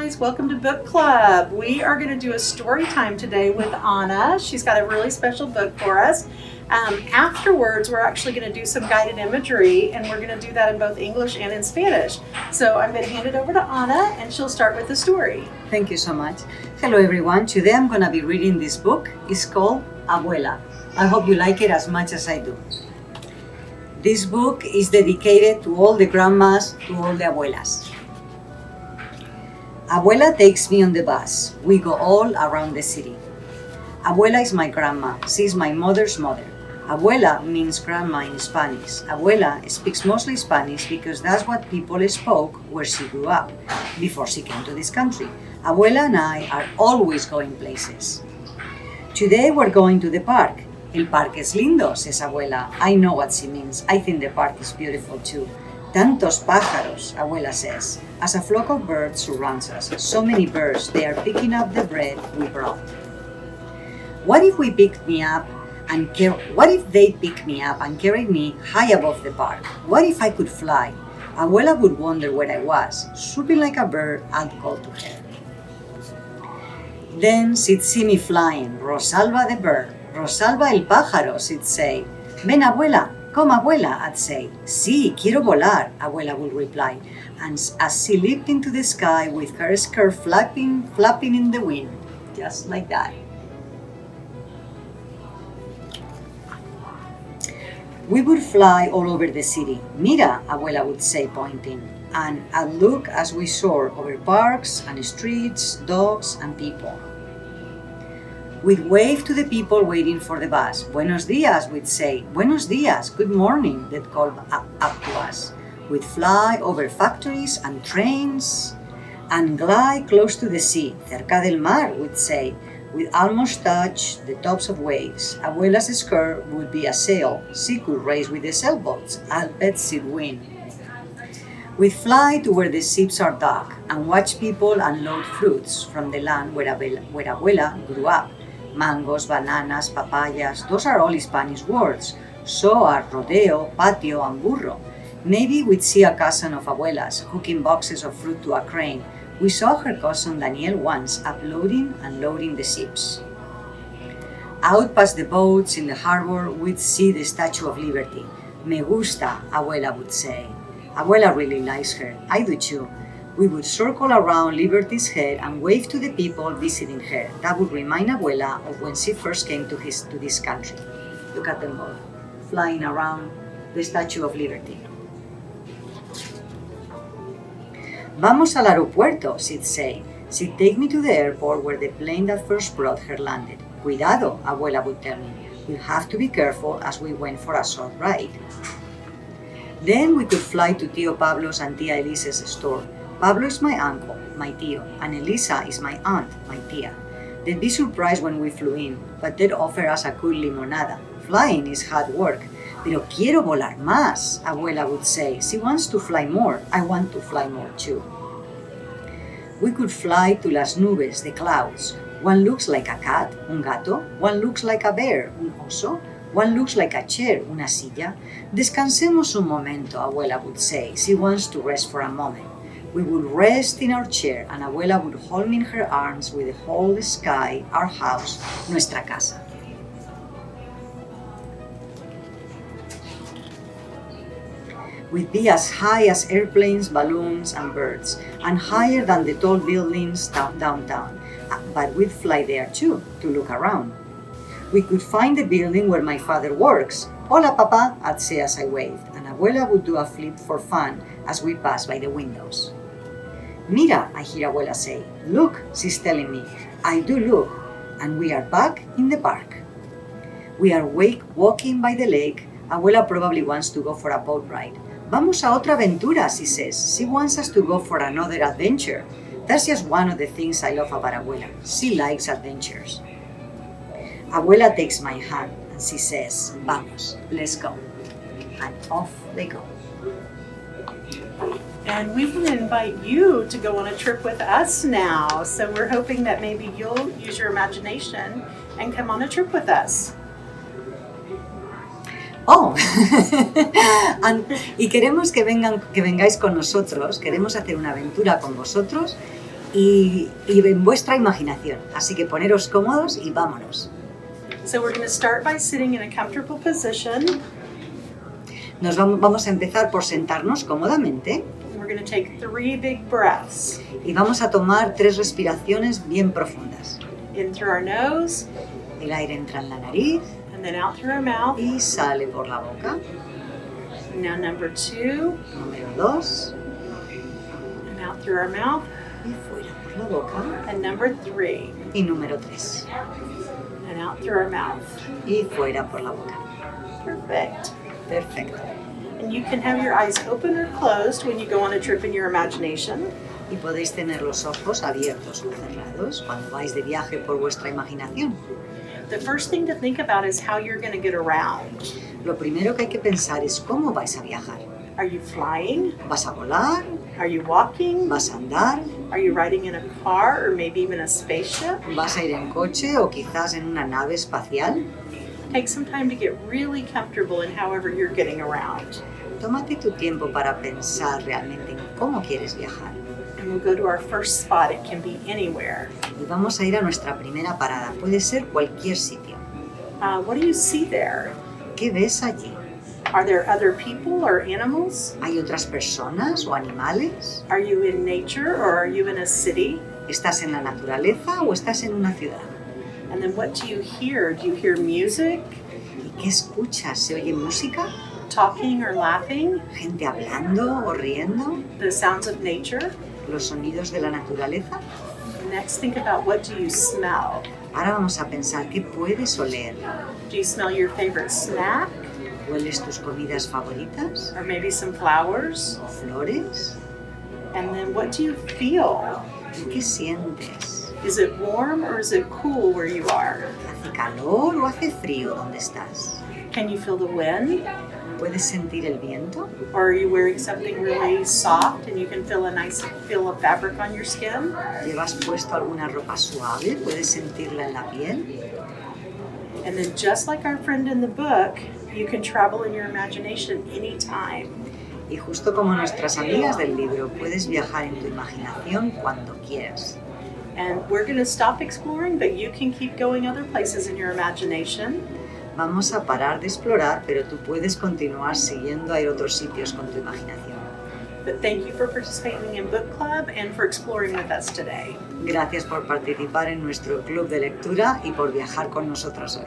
guys, welcome to Book Club. We are going to do a story time today with Anna. She's got a really special book for us. Afterwards, we're actually going to do some guided imagery, and we're going to do that in both English and in Spanish. So I'm going to hand it over to Anna, and she'll start with the story. Thank you so much. Hello everyone. Today I'm going to be reading this book. It's called Abuela. I hope you like it as much as I do. This book is dedicated to all the grandmas, to all the abuelas. Abuela takes me on the bus. We go all around the city. Abuela is my grandma. She's my mother's mother. Abuela means grandma in Spanish. Abuela speaks mostly Spanish because that's what people spoke where she grew up, before she came to this country. Abuela and I are always going places. Today we're going to the park. El parque es lindo, says Abuela. I know what she means. I think the park is beautiful too. Tantos pájaros, Abuela says, as a flock of birds surrounds us. So many birds, they are picking up the bread we brought. What if they picked me up and carried me high above the park? What if I could fly? Abuela would wonder where I was. Swooping like a bird, I'd call to her. Then she'd see me flying, Rosalba the bird. Rosalba el pájaro, she'd say. Ven, Abuela. Come, Abuela, I'd say. Sí, quiero volar, Abuela would reply. And as she leaped into the sky with her skirt flapping in the wind, just like that. We would fly all over the city. Mira, Abuela would say, pointing. And I'd look as we soared over parks and streets, dogs and people. We'd wave to the people waiting for the bus. Buenos dias, we'd say. Buenos dias, good morning, they'd call up to us. We'd fly over factories and trains and glide close to the sea. Cerca del mar, we'd say. We'd almost touch the tops of waves. Abuela's skirt would be a sail. She could race with the sailboats. I'll bet she'd win. We'd fly to where the ships are docked and watch people unload fruits from the land where Abuela grew up. Mangoes, bananas, papayas, those are all Spanish words. So are rodeo, patio, and burro. Maybe we'd see a cousin of Abuela's hooking boxes of fruit to a crane. We saw her cousin Daniel once uploading and loading the ships. Out past the boats in the harbor, we'd see the Statue of Liberty. Me gusta, Abuela would say. Abuela really likes her. I do too. We would circle around Liberty's head and wave to the people visiting her. That would remind Abuela of when she first came to this country. Look at them both, flying around the Statue of Liberty. Vamos al aeropuerto, she'd say. She'd take me to the airport where the plane that first brought her landed. Cuidado, Abuela would tell me. We'll have to be careful as we went for a short ride. Then we could fly to Tío Pablo's and Tía Elisa's store. Pablo is my uncle, my tío, and Elisa is my aunt, my tía. They'd be surprised when we flew in, but they'd offer us a cool limonada. Flying is hard work. Pero quiero volar más, Abuela would say. She wants to fly more. I want to fly more too. We could fly to las nubes, the clouds. One looks like a cat, un gato. One looks like a bear, un oso. One looks like a chair, una silla. Descansemos un momento, Abuela would say. She wants to rest for a moment. We would rest in our chair and Abuela would hold me in her arms with the whole sky, our house, nuestra casa. We'd be as high as airplanes, balloons, and birds, and higher than the tall buildings downtown. But we'd fly there too, to look around. We could find the building where my father works. Hola, Papa, I'd say as I waved, and Abuela would do a flip for fun as we passed by the windows. Mira, I hear Abuela say. Look, she's telling me. I do look, and we are back in the park. We are walking by the lake. Abuela probably wants to go for a boat ride. Vamos a otra aventura, she says. She wants us to go for another adventure. That's just one of the things I love about Abuela. She likes adventures. Abuela takes my hand and she says, Vamos, let's go. And off they go. And we want to invite you to go on a trip with us now. So we're hoping that maybe you'll use your imagination and come on a trip with us. Oh, y queremos que vengáis con nosotros, queremos hacer una aventura con vosotros y en vuestra imaginación. Así que poneros cómodos y vámonos. So we're going to start by sitting in a comfortable position. Vamos a empezar por sentarnos cómodamente We're going to take 3 big breaths. y vamos a tomar 3 respiraciones bien profundas. In through our nose, El aire entra en la nariz and then out through our mouth. y sale por la boca. Now number 2, Número 2, and out through our mouth. y fuera por la boca. And number 3, Y número 3, and out through our mouth. y fuera por la boca. Perfect. Perfecto. And you can have your eyes open or closed when you go on a trip in your imagination. Y podéis tener los ojos abiertos o cerrados cuando vais de viaje por vuestra imaginación. The first thing to think about is how you're going to get around. Lo primero que hay que pensar es cómo vais a viajar. Are you flying? ¿Vas a volar? Are you walking? ¿Vas a andar? Are you riding in a car or maybe even a spaceship? ¿Vas a ir en coche o quizás en una nave espacial? Take some time to get really comfortable in however you're getting around. Tómate tu tiempo para pensar realmente en cómo quieres viajar. And we'll go to our first spot. It can be anywhere. Y vamos a ir a nuestra primera parada. Puede ser cualquier sitio. What do you see there? ¿Qué ves allí? Are there other people or animals? ¿Hay otras personas o animales? Are you in nature or are you in a city? ¿Estás en la naturaleza o estás en una ciudad? And then what do you hear? Do you hear music, ¿Y qué escuchas? ¿Se oye música? talking or laughing? ¿Gente hablando o riendo? The sounds of nature? ¿Los sonidos de la naturaleza? Next, think about what do you smell? Ahora vamos a pensar qué puedes oler. Do you smell your favorite snack? ¿Hueles tus comidas favoritas? Or maybe some flowers? ¿O flores? And then what do you feel? ¿Y qué sientes? Is it warm or is it cool where you are? ¿Hace calor o hace frío donde estás? Can you feel the wind? ¿Puedes sentir el viento? Or are you wearing something really soft and you can feel a nice feel of fabric on your skin? ¿Llevas puesto alguna ropa suave? ¿Puedes sentirla en la piel? And then just like our friend in the book, you can travel in your imagination anytime. Y justo como nuestras amigas del libro, puedes viajar en tu imaginación cuando quieras. And we're going to stop exploring, but you can keep going other places in your imagination. Vamos a parar de explorar, pero tú puedes continuar siguiendo a ir a otros sitios con tu imaginación. But thank you for participating in book club and for exploring with us today. Gracias por participar en nuestro club de lectura y por viajar con nosotros hoy.